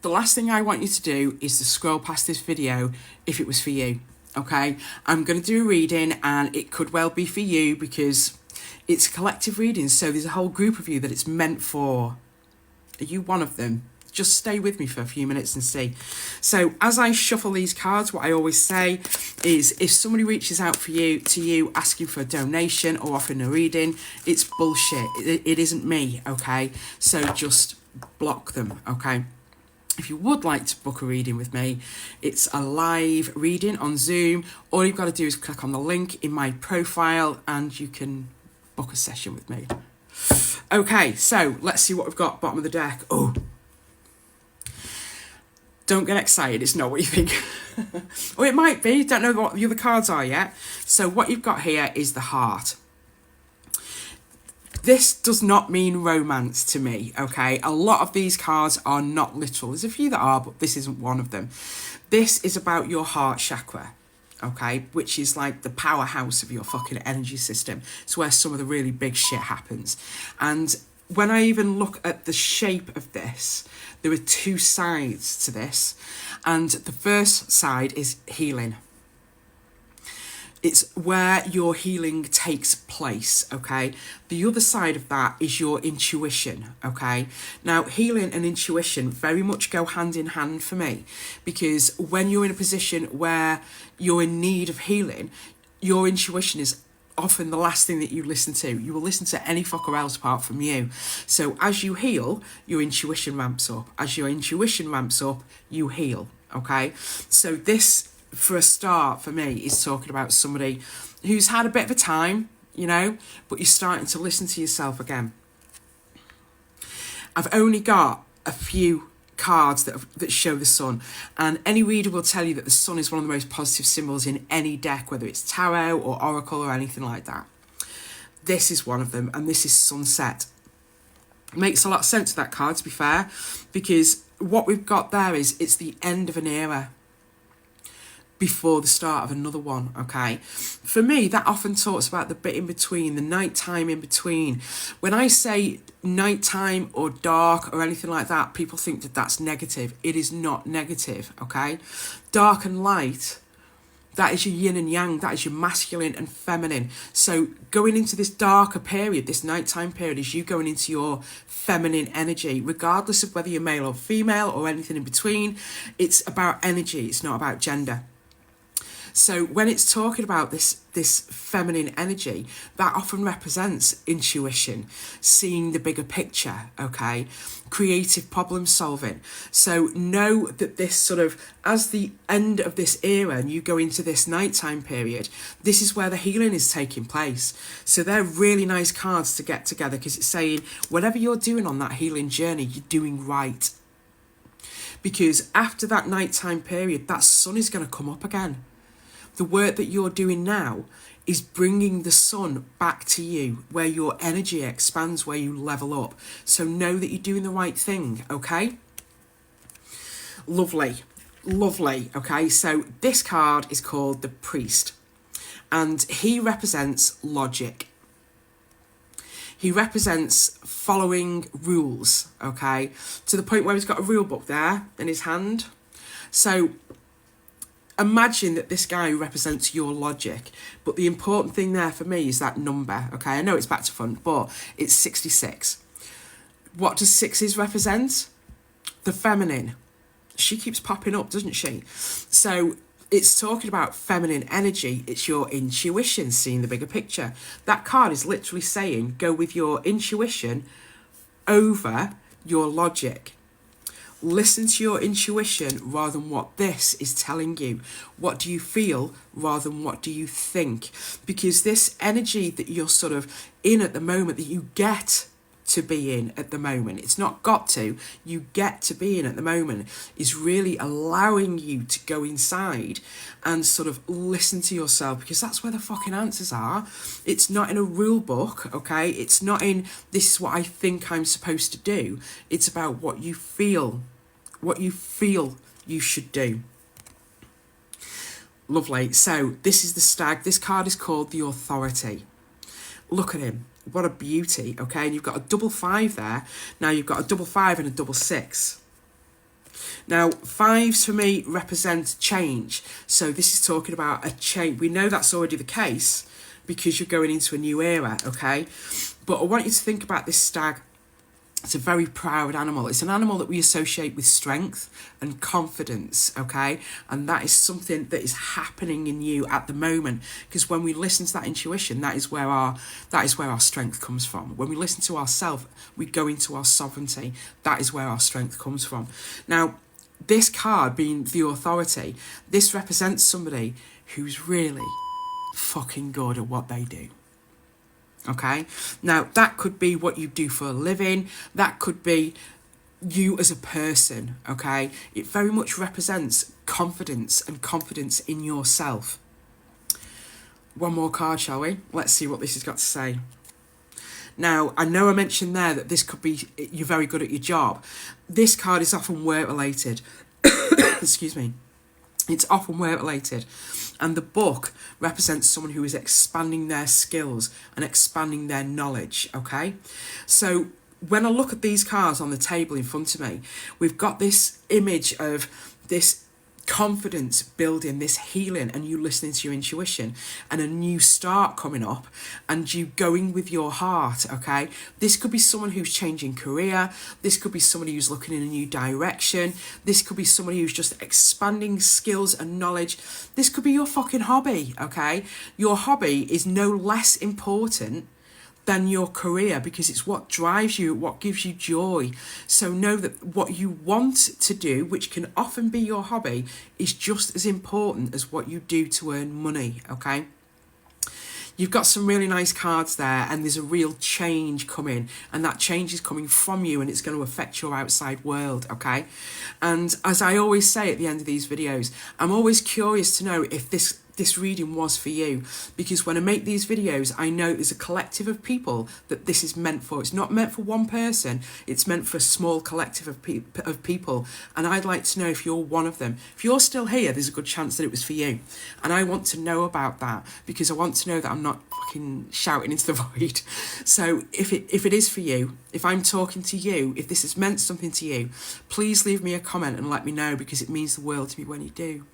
the last thing I want you to do is to scroll past this video if it was for you, okay? I'm going to do a reading and it could well be for you because it's a collective reading, so there's a whole group of you that it's meant for. Are you one of them? Just stay with me for a few minutes and see. So as I shuffle these cards, what I always say is if somebody reaches out to you asking for a donation or offering a reading, it's bullshit. It isn't me, okay? So just block them, okay? If you would like to book a reading with me, it's a live reading on Zoom. All you've got to do is click on the link in my profile and you can book a session with me. Okay, so let's see what we've got bottom of the deck. Oh, don't get excited, it's not what you think. Or it might be, don't know what the other cards are yet. So what you've got here is the heart. This does not mean romance to me, okay? A lot of these cards are not literal. There's a few that are, but this isn't one of them. This is about your heart chakra, okay? Which is like the powerhouse of your fucking energy system. It's where some of the really big shit happens. And when I even look at the shape of this, there are two sides to this. And the first side is healing. It's where your healing takes place, okay? The other side of that is your intuition, okay? Now, healing and intuition very much go hand in hand for me, because when you're in a position where you're in need of healing, your intuition is often the last thing that you listen to. You will listen to any fucker else apart from you. So as you heal, your intuition ramps up. As your intuition ramps up, you heal, okay? So this, for a start, for me, is talking about somebody who's had a bit of a time, you know, but you're starting to listen to yourself again. I've only got a few cards that show the sun, and any reader will tell you that the sun is one of the most positive symbols in any deck, whether it's tarot or oracle or anything like that. This is one of them, and this is sunset. Makes a lot of sense, that card, to be fair, because what we've got there is it's the end of an era before the start of another one, okay? For me, that often talks about the bit in between, the nighttime in between. When I say nighttime or dark or anything like that, people think that that's negative. It is not negative, okay? Dark and light, that is your yin and yang, that is your masculine and feminine. So going into this darker period, this nighttime period, is you going into your feminine energy, regardless of whether you're male or female or anything in between. It's about energy, it's not about gender. So when it's talking about this feminine energy, that often represents intuition, seeing the bigger picture, okay? Creative problem solving. So know that this sort of, as the end of this era and you go into this nighttime period, this is where the healing is taking place. So they're really nice cards to get together, because it's saying whatever you're doing on that healing journey, you're doing right. Because after that nighttime period, that sun is going to come up again. The work that you're doing now is bringing the sun back to you, where your energy expands, where you level up. So know that you're doing the right thing, okay? Lovely, lovely, okay? So this card is called the Priest, and he represents logic. He represents following rules, okay? To the point where he's got a rule book there in his hand. So imagine that this guy represents your logic, but the important thing there for me is that number, okay? I know it's back to front, but it's 66. What does sixes represent? The feminine. She keeps popping up, doesn't she? So it's talking about feminine energy. It's your intuition, seeing the bigger picture. That card is literally saying, go with your intuition over your logic. Listen to your intuition rather than what this is telling you. What do you feel rather than what do you think? Because this energy that you're sort of in at the moment, that you get to be in at the moment, it's not got to, you get to be in at the moment, is really allowing you to go inside and sort of listen to yourself, because that's where the fucking answers are. It's not in a rule book, okay? It's not in, this is what I think I'm supposed to do. It's about what you feel you should do. Lovely. So this is the Stag. This card is called the Authority. Look at him. What a beauty, okay? And you've got a double 5 there. Now you've got a double 5 and a double 6. Now, fives for me represent change. So this is talking about a change. We know that's already the case because you're going into a new era, okay? But I want you to think about this stag. It's a very proud animal. It's an animal that we associate with strength and confidence, okay? And that is something that is happening in you at the moment. Because when we listen to that intuition, that is where our strength comes from. When we listen to ourselves, we go into our sovereignty. That is where our strength comes from. Now, this card being the authority, this represents somebody who's really fucking good at what they do. Okay, now that could be what you do for a living, that could be you as a person, okay? It very much represents confidence and confidence in yourself. One more card, shall we? Let's see what this has got to say. Now, I know I mentioned there that this could be you're very good at your job. This card is often work related. Excuse me. It's often work related. And the book represents someone who is expanding their skills and expanding their knowledge, okay? So when I look at these cards on the table in front of me, we've got this image of this confidence building, this healing, and you listening to your intuition, and a new start coming up, and you going with your heart, okay? This could be someone who's changing career. This could be somebody who's looking in a new direction. This could be somebody who's just expanding skills and knowledge. This could be your fucking hobby, okay? Your hobby is no less important than your career because it's what drives you, what gives you joy. So know that what you want to do, which can often be your hobby, is just as important as what you do to earn money, okay? You've got some really nice cards there, and there's a real change coming, and that change is coming from you, and it's going to affect your outside world, okay? And as I always say at the end of these videos, I'm always curious to know if this reading was for you, because when I make these videos, I know there's a collective of people that this is meant for. It's not meant for one person, it's meant for a small collective of people, and I'd like to know if you're one of them. If you're still here, there's a good chance that it was for you, and I want to know about that because I want to know that I'm not fucking shouting into the void. So if it is for you, if I'm talking to you, if this has meant something to you, please leave me a comment and let me know, because it means the world to me when you do.